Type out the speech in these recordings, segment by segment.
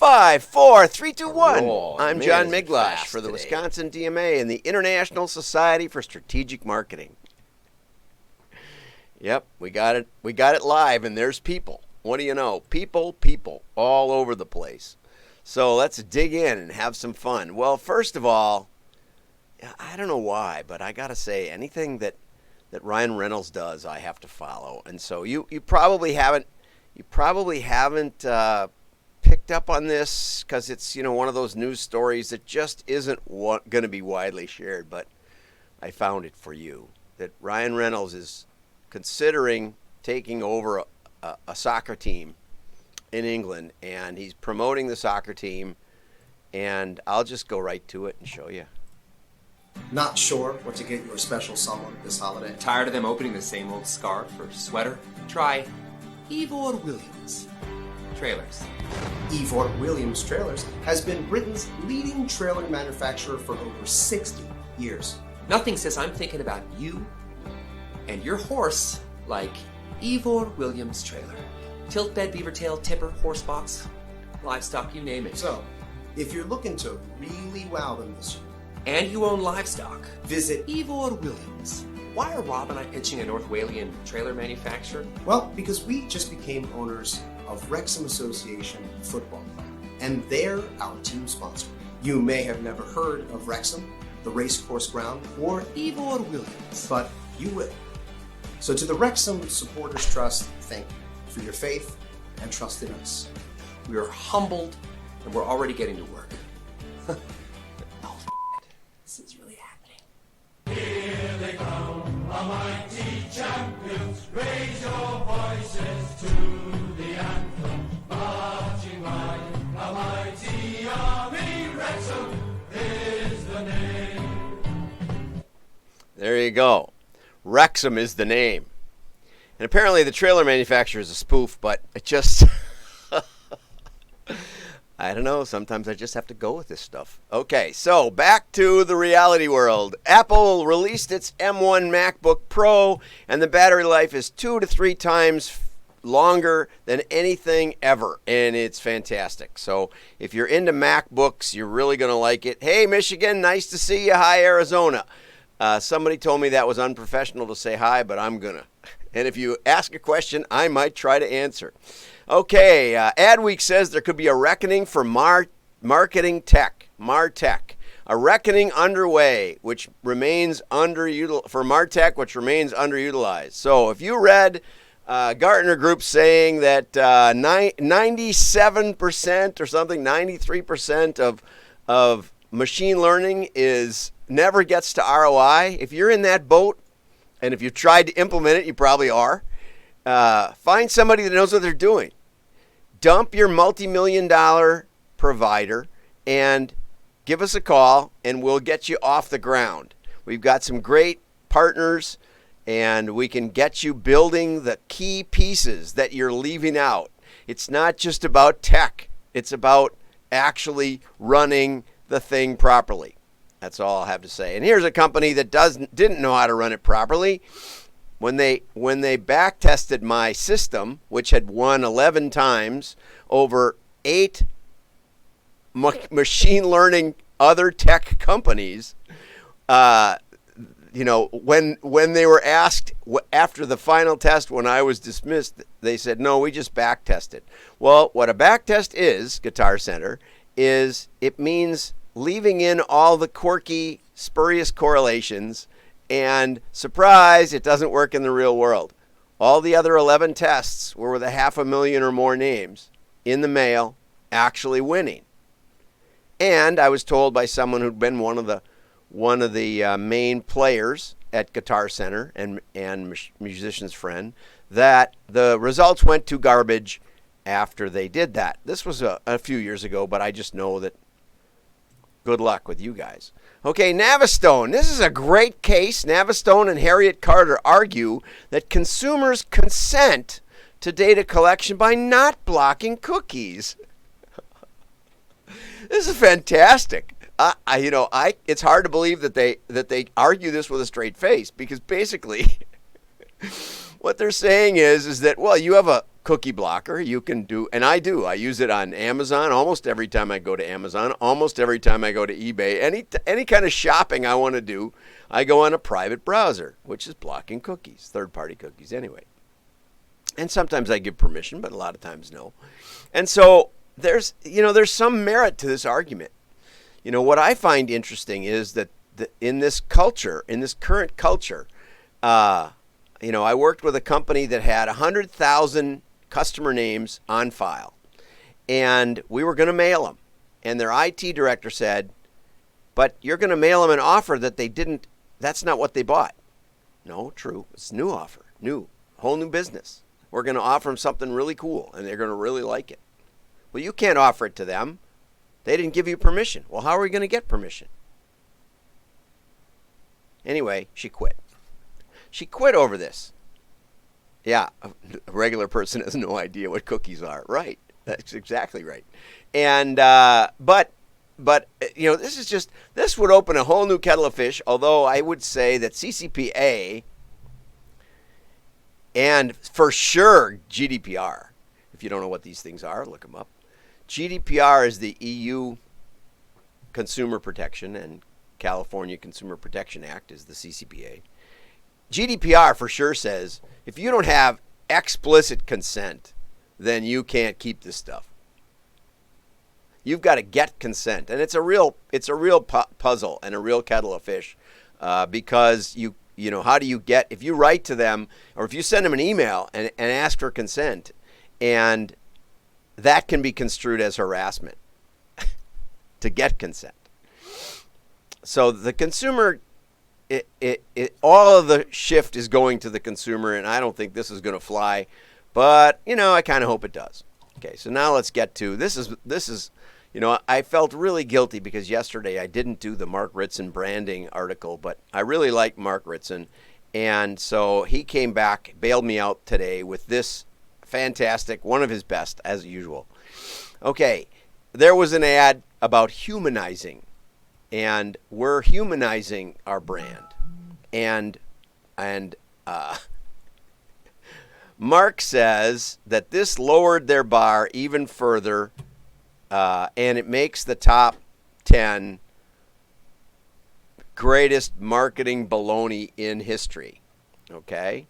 5, 4, 3, 2, 1. Roll. I'm Man, John is it Miglash fast for the today. Wisconsin DMA and the International Society for Strategic Marketing. Yep, we got it. We got it live, and there's people. What do you know? People all over the place. So let's dig in and have some fun. Well, first of all, I don't know why, but I got to say, anything that Ryan Reynolds does, I have to follow. And so you probably haven't picked up on this because it's one of those news stories that just isn't going to be widely shared. But I found it for you that Ryan Reynolds is considering taking over a soccer team in England, and he's promoting the soccer team. And I'll just go right to it and show you. Not sure what to get your special someone this holiday? Tired of them opening the same old scarf or sweater? Try Ivor Williams Trailers. Ivor Williams Trailers has been Britain's leading trailer manufacturer for over 60 years. Nothing says I'm thinking about you and your horse like Ivor Williams Trailer. Tilt bed, beaver tail, tipper, horse box, livestock, you name it. So, if you're looking to really wow them this year, and you own livestock, visit Ivor Williams. Why are Rob and I pitching a North Walian trailer manufacturer? Well, because we just became owners of Wrexham Association Football Club, and they're our team sponsor. You may have never heard of Wrexham, the racecourse ground, or Ivor Williams. but you will. So to the Wrexham Supporters Trust, thank you for your faith and trust in us. We are humbled and we're already getting to work. Oh, this is really happening. Here they come, a mighty champions. Raise your voices to the anthem. Marching right, a mighty army. Wrexham is the name. There you go. Wrexham is the name. And apparently the trailer manufacturer is a spoof, but it just... I don't know. Sometimes I just have to go with this stuff. Okay, so back to the reality world. Apple released its M1 MacBook Pro, and the battery life is 2 to 3 times longer than anything ever, and it's fantastic. So if you're into MacBooks, you're really going to like it. Hey, Michigan, nice to see you. Hi, Arizona. Somebody told me that was unprofessional to say hi, but I'm going to. And if you ask a question, I might try to answer. Okay, Adweek says there could be a reckoning for marketing tech, MarTech. A reckoning underway, which remains for MarTech, which remains underutilized. So if you read Gartner Group saying that 97% or something, 93% of machine learning never gets to ROI, if you're in that boat, and if you've tried to implement it, you probably are. Find somebody that knows what they're doing. Dump your multi-million-dollar provider and give us a call, and we'll get you off the ground. We've got some great partners, and we can get you building the key pieces that you're leaving out. It's not just about tech. It's about actually running the thing properly. That's all I'll have to say. And here's a company that didn't know how to run it properly. When they back tested my system, which had won 11 times over 8 machine learning other tech companies, when they were asked after the final test when I was dismissed, they said, no, we just back tested. Well, what a back test is, Guitar Center, is it means leaving in all the quirky, spurious correlations, and surprise, it doesn't work in the real world. All the other 11 tests were with 500,000 or more names in the mail actually winning. And I was told by someone who'd been one of the main players at Guitar Center and musician's friend that the results went to garbage after they did that. This was a few years ago, but I just know that good luck with you guys. Okay, Navistone. This is a great case. Navistone and Harriet Carter argue that consumers consent to data collection by not blocking cookies. This is fantastic. It's hard to believe that they argue this with a straight face, because basically what they're saying is that, well, you have cookie blocker. You can do, and I do. I use it on Amazon almost every time I go to Amazon, almost every time I go to eBay. Any kind of shopping I want to do, I go on a private browser, which is blocking cookies, third-party cookies anyway. And sometimes I give permission, but a lot of times no. And so there's some merit to this argument. What I find interesting is that in this current culture, I worked with a company that had 100,000 customer names on file, and we were going to mail them. And their IT director said, but you're going to mail them an offer that that's not what they bought. No, true. It's a new offer, whole new business. We're going to offer them something really cool, and they're going to really like it. Well, you can't offer it to them. They didn't give you permission. Well, how are we going to get permission? Anyway, she quit. She quit over this. Yeah, a regular person has no idea what cookies are. Right. That's exactly right. And but this would open a whole new kettle of fish. Although I would say that CCPA and for sure GDPR. If you don't know what these things are, look them up. GDPR is the EU Consumer Protection, and California Consumer Protection Act is the CCPA. GDPR for sure says if you don't have explicit consent, then you can't keep this stuff. You've got to get consent, and it's a real puzzle and a real kettle of fish, because how do you get, if you write to them or if you send them an email and ask for consent, and that can be construed as harassment to get consent. So the consumer, all of the shift is going to the consumer, and I don't think this is going to fly, but I kind of hope it does. Okay, so now let's get to this is I felt really guilty because yesterday I didn't do the Mark Ritson branding article, but I really like Mark Ritson, and so he came back, bailed me out today with this fantastic, one of his best as usual. Okay, there was an ad about humanizing, and we're humanizing our brand, and Mark says that this lowered their bar even further, and it makes the top 10 greatest marketing baloney in history. Okay,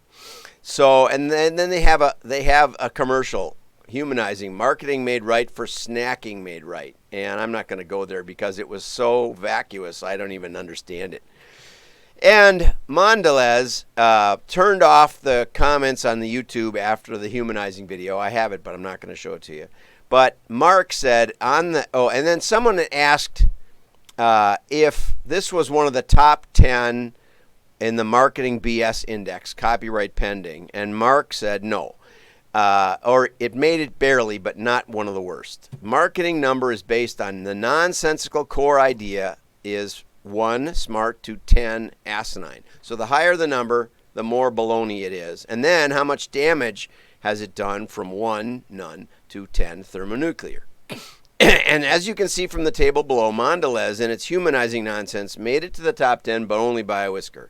so and then they have a commercial, humanizing, marketing made right for snacking made right, and I'm not going to go there because it was so vacuous I don't even understand it. And Mondelez turned off the comments on the YouTube after the humanizing video. I have it, but I'm not going to show it to you. But Mark said and then someone asked if this was one of the top 10 in the marketing BS index, copyright pending, and Mark said no. Or it made it barely, but not one of the worst. Marketing number is based on the nonsensical core idea is 1, smart, to 10, asinine. So the higher the number, the more baloney it is. And then how much damage has it done from 1, none, to 10, thermonuclear. And as you can see from the table below, Mondelez, in its humanizing nonsense, made it to the top 10, but only by a whisker.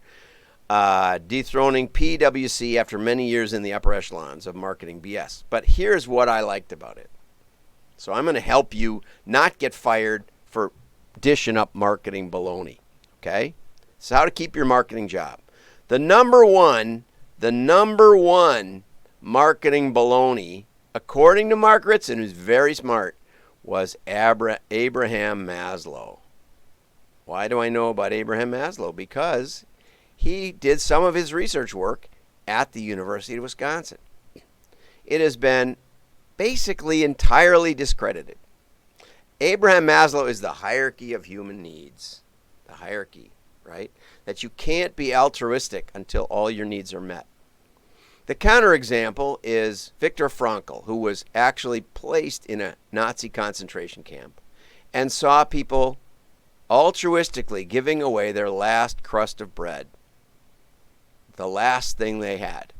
Dethroning PwC after many years in the upper echelons of marketing BS. But here's what I liked about it. So I'm going to help you not get fired for dishing up marketing baloney. Okay? So how to keep your marketing job. The number one marketing baloney, according to Mark Ritson, who's very smart, was Abraham Mazlow. Why do I know about Abraham Mazlow? Because he did some of his research work at the University of Wisconsin. It has been basically entirely discredited. Abraham Mazlow is the hierarchy of human needs. The hierarchy, right? That you can't be altruistic until all your needs are met. The counterexample is Viktor Frankl, who was actually placed in a Nazi concentration camp and saw people altruistically giving away their last crust of bread, the last thing they had.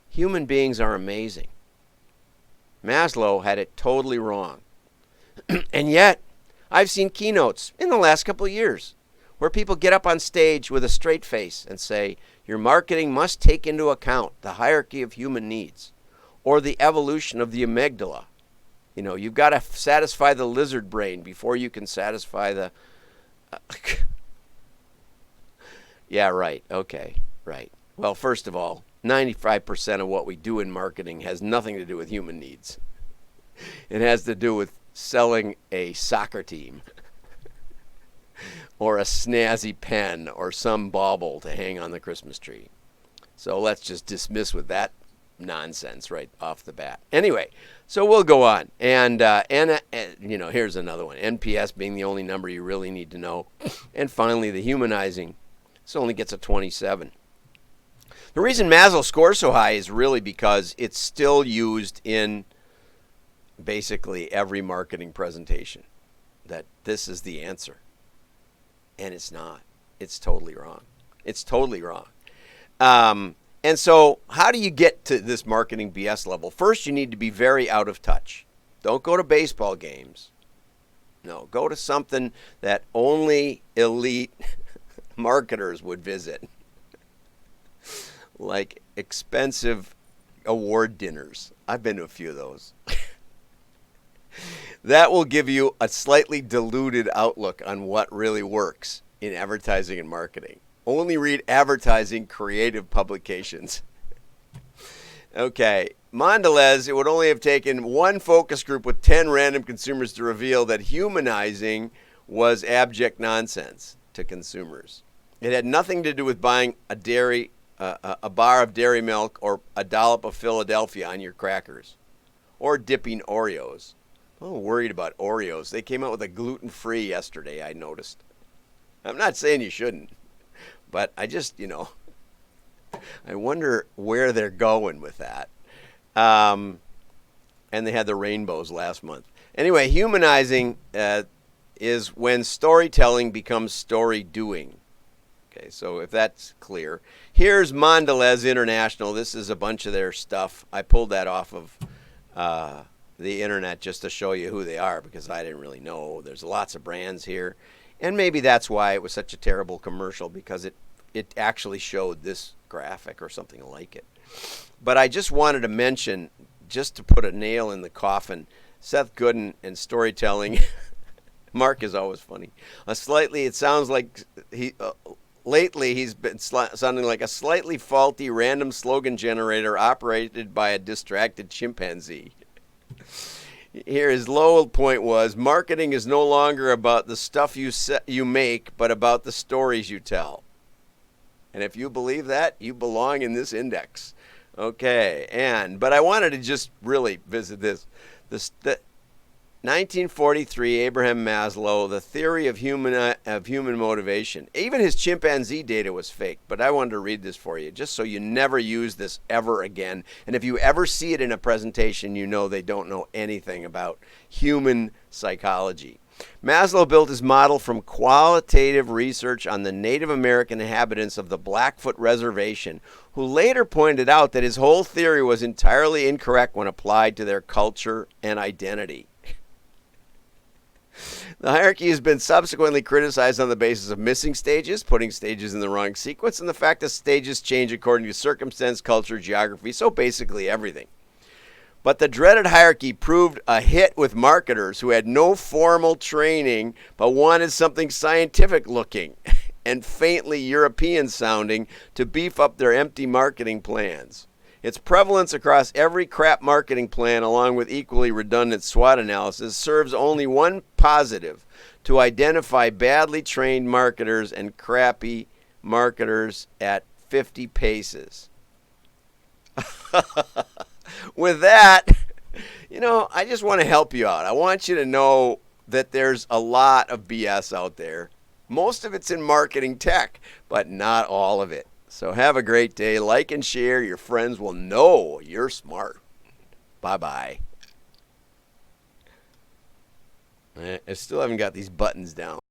Human beings are amazing. Maslow had it totally wrong. And yet, I've seen keynotes in the last couple of years where people get up on stage with a straight face and say, your marketing must take into account the hierarchy of human needs or the evolution of the amygdala. You know, you've got to satisfy the lizard brain before you can satisfy the... Yeah, right. Okay, right. Well, first of all, 95% of what we do in marketing has nothing to do with human needs. It has to do with selling a soccer team or a snazzy pen or some bauble to hang on the Christmas tree. So let's just dismiss with that nonsense right off the bat. Anyway, so we'll go on. And you know, here's another one. NPS being the only number you really need to know. And finally, the humanizing. This only gets a 27. The reason Mazlow scores so high is really because it's still used in basically every marketing presentation, that this is the answer. And it's not. It's totally wrong. It's totally wrong. And so how do you get to this marketing BS level? First, you need to be very out of touch. Don't go to baseball games. No, go to something that only elite marketers would visit, like expensive award dinners. I've been to a few of those. That will give you a slightly diluted outlook on what really works in advertising and marketing. Only read advertising creative publications. Okay, Mondelez, it would only have taken one focus group with 10 random consumers to reveal that humanizing was abject nonsense to consumers. It had nothing to do with buying a bar of dairy milk or a dollop of Philadelphia on your crackers, or dipping Oreos. I'm worried about Oreos. They came out with a gluten-free yesterday, I noticed. I'm not saying you shouldn't, but I just, you know, I wonder where they're going with that. And they had the rainbows last month. Anyway, humanizing is when storytelling becomes story doing. Okay, so if that's clear. Here's Mondelez International. This is a bunch of their stuff. I pulled that off of the internet just to show you who they are, because I didn't really know. There's lots of brands here. And maybe that's why it was such a terrible commercial, because it actually showed this graphic or something like it. But I just wanted to mention, just to put a nail in the coffin, Seth Godin and storytelling. Mark is always funny. It sounds like lately he's been sounding like a slightly faulty random slogan generator operated by a distracted chimpanzee. Here, his low point was, marketing is no longer about the stuff you make, but about the stories you tell. And if you believe that, you belong in this index. Okay, but I wanted to just really visit this. The 1943, Abraham Mazlow, The Theory of Human Motivation. Even his chimpanzee data was fake, but I wanted to read this for you, just so you never use this ever again. And if you ever see it in a presentation, you know they don't know anything about human psychology. Mazlow built his model from qualitative research on the Native American inhabitants of the Blackfoot Reservation, who later pointed out that his whole theory was entirely incorrect when applied to their culture and identity. The hierarchy has been subsequently criticized on the basis of missing stages, putting stages in the wrong sequence, and the fact that stages change according to circumstance, culture, geography, so basically everything. But the dreaded hierarchy proved a hit with marketers who had no formal training but wanted something scientific looking and faintly European sounding to beef up their empty marketing plans. Its prevalence across every crap marketing plan, along with equally redundant SWOT analysis, serves only one positive: to identify badly trained marketers and crappy marketers at 50 paces. With that, you know, I just want to help you out. I want you to know that there's a lot of BS out there. Most of it's in marketing tech, but not all of it. So have a great day. Like and share. Your friends will know you're smart. Bye-bye. I still haven't got these buttons down.